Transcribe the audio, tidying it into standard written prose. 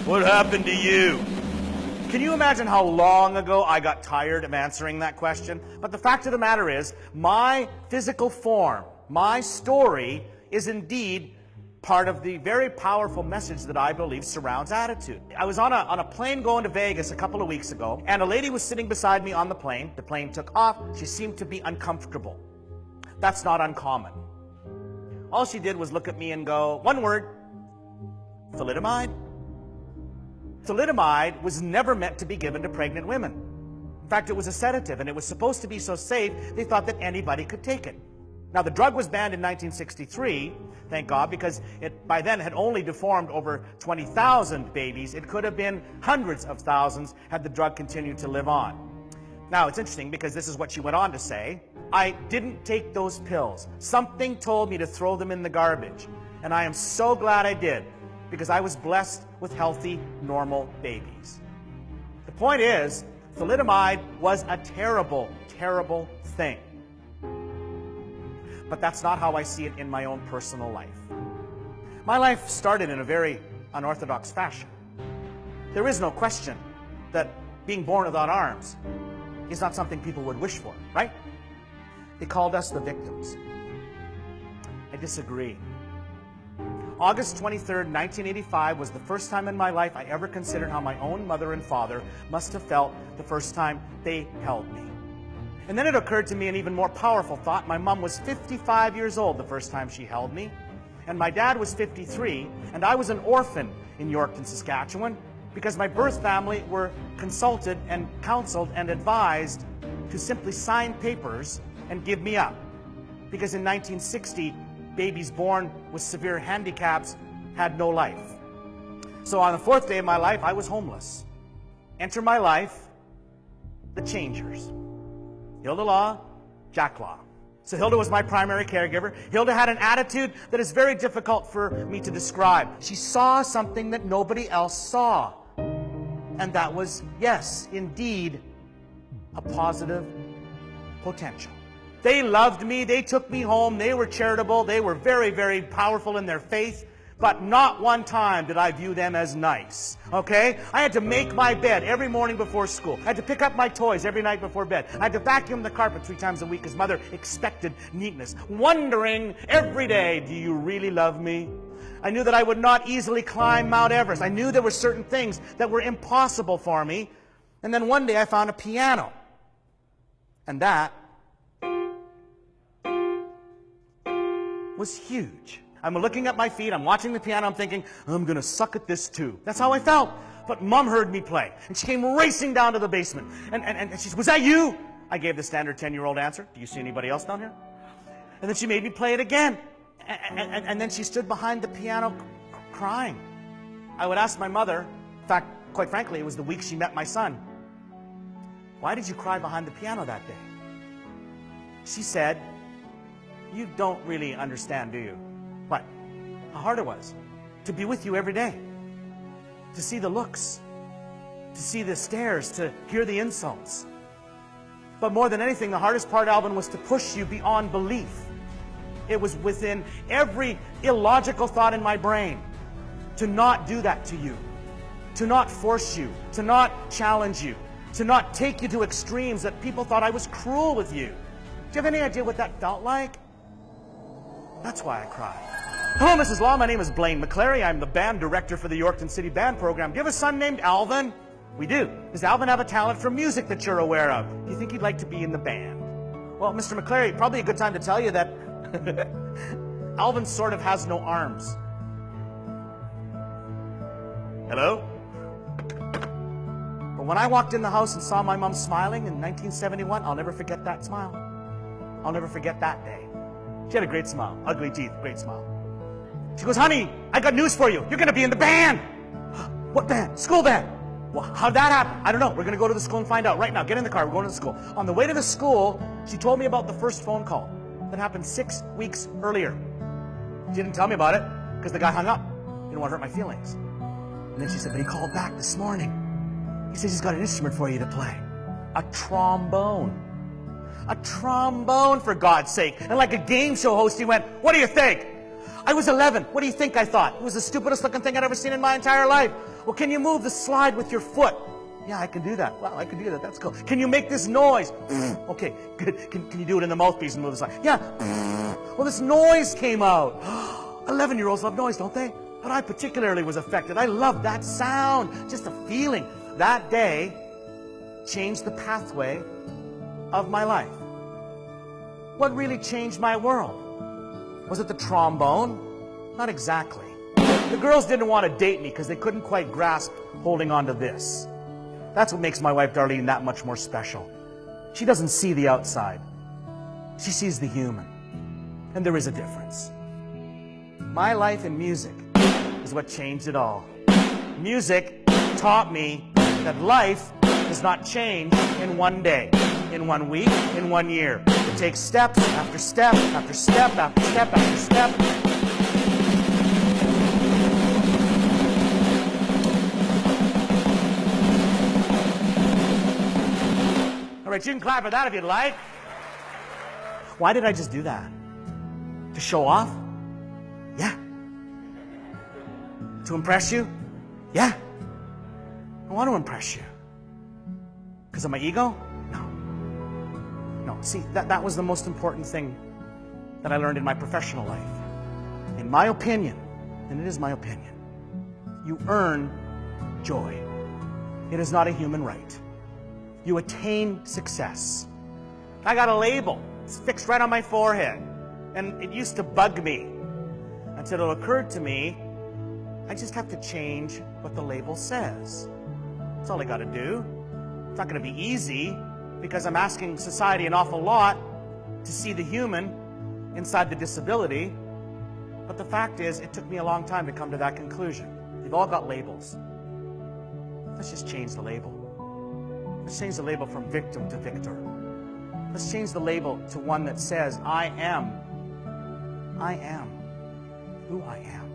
What happened to you? Can you imagine how long ago I got tired of answering that question? But the fact of the matter is, my physical form, my story, is indeed part of the very powerful message that I believe surrounds attitude. I was on a plane going to Vegas a couple of weeks ago, and a lady was sitting beside me on the plane. The plane took off. She seemed to be uncomfortable. That's not uncommon. All she did was look at me and go, one word, thalidomide. Thalidomide was never meant to be given to pregnant women. In fact, it was a sedative, and it was supposed to be so safe, they thought that anybody could take it. Now, the drug was banned in 1963, thank God, because it by then had only deformed over 20,000 babies. It could have been hundreds of thousands had the drug continued to live on. Now, it's interesting because this is what she went on to say. I didn't take those pills. Something told me to throw them in the garbage. And I am so glad I did, because I was blessed with healthy, normal babies. The point is, thalidomide was a terrible, terrible thing. But that's not how I see it in my own personal life. My life started in a very unorthodox fashion. There is no question that being born without arms is not something people would wish for, right? They called us the victims. I disagree. August 23rd, 1985 was the first time in my life I ever considered how my own mother and father must have felt the first time they held me. And then it occurred to me an even more powerful thought. My mom was 55 years old the first time she held me, and my dad was 53, and I was an orphan in Yorkton, Saskatchewan, because my birth family were consulted and counseled and advised to simply sign papers and give me up. Because in 1960, babies born with severe handicaps had no life. So on the fourth day of my life, I was homeless. Enter my life, the changers. Hilda Law, Jack Law. So Hilda was my primary caregiver. Hilda had an attitude that is very difficult for me to describe. She saw something that nobody else saw. And that was, yes, indeed, a positive potential. They loved me. They took me home. They were charitable. They were very, very powerful in their faith. But not one time did I view them as nice, okay? I had to make my bed every morning before school. I had to pick up my toys every night before bed. I had to vacuum the carpet 3 times a week because Mother expected neatness. Wondering every day, do you really love me? I knew that I would not easily climb Mount Everest. I knew there were certain things that were impossible for me. And then one day I found a piano. And that was huge. I'm looking at my feet, I'm watching the piano, I'm thinking, I'm going to suck at this too. That's how I felt. But Mom heard me play, and she came racing down to the basement. And she said, was that you? I gave the standard 10-year-old answer. Do you see anybody else down here? And then she made me play it again. And then she stood behind the piano crying. I would ask my mother, in fact, quite frankly, it was the week she met my son, why did you cry behind the piano that day? She said, you don't really understand, do you? What? How hard it was to be with you every day, to see the looks, to see the stares, to hear the insults. But more than anything, the hardest part, Alvin, was to push you beyond belief. It was within every illogical thought in my brain to not do that to you, to not force you, to not challenge you, to not take you to extremes that people thought I was cruel with you. Do you have any idea what that felt like? That's why I cried. Hello, Mrs. Law. My name is Blaine McClary. I'm the band director for the Yorkton City Band Program. Do you have a son named Alvin? We do. Does Alvin have a talent for music that you're aware of? Do you think he'd like to be in the band? Well, Mr. McClary, probably a good time to tell you that Alvin sort of has no arms. Hello? But when I walked in the house and saw my mom smiling in 1971, I'll never forget that smile. I'll never forget that day. She had a great smile. Ugly teeth, great smile. She goes, honey, I got news for you. You're going to be in the band. What band? School band. Well, how'd that happen? I don't know. We're going to go to the school and find out. Right now, get in the car. We're going to the school. On the way to the school, she told me about the first phone call that happened 6 weeks earlier. She didn't tell me about it because the guy hung up. Didn't want to hurt my feelings. And then she said, but he called back this morning. He says he's got an instrument for you to play. A trombone. A trombone, for God's sake. And like a game show host, he went, what do you think? I was 11. What do you think I thought? It was the stupidest looking thing I'd ever seen in my entire life. Well, can you move the slide with your foot? Yeah, I can do that. Wow, I can do that. That's cool. Can you make this noise? Okay, good. Can you do it in the mouthpiece and move the slide? Yeah. Well, this noise came out. 11-year-olds love noise, don't they? But I particularly was affected. I loved that sound. Just a feeling. That day changed the pathway of my life. What really changed my world? Was it the trombone? Not exactly. The girls didn't want to date me because they couldn't quite grasp holding on to this. That's what makes my wife Darlene that much more special. She doesn't see the outside. She sees the human. And there is a difference. My life in music is what changed it all. Music taught me that life does not change in one day, in 1 week, in 1 year. It takes steps after step after step after step after step. All right, you can clap for that if you'd like. Why did I just do that? To show off? Yeah. To impress you? Yeah. I want to impress you. Because of my ego? No. No. See, that was the most important thing that I learned in my professional life. In my opinion, and it is my opinion, you earn joy. It is not a human right. You attain success. I got a label. It's fixed right on my forehead. And it used to bug me until it occurred to me, I just have to change what the label says. That's all I got to do. It's not going to be easy because I'm asking society an awful lot to see the human inside the disability. But the fact is, it took me a long time to come to that conclusion. They've all got labels. Let's just change the label. Let's change the label from victim to victor. Let's change the label to one that says, I am who I am.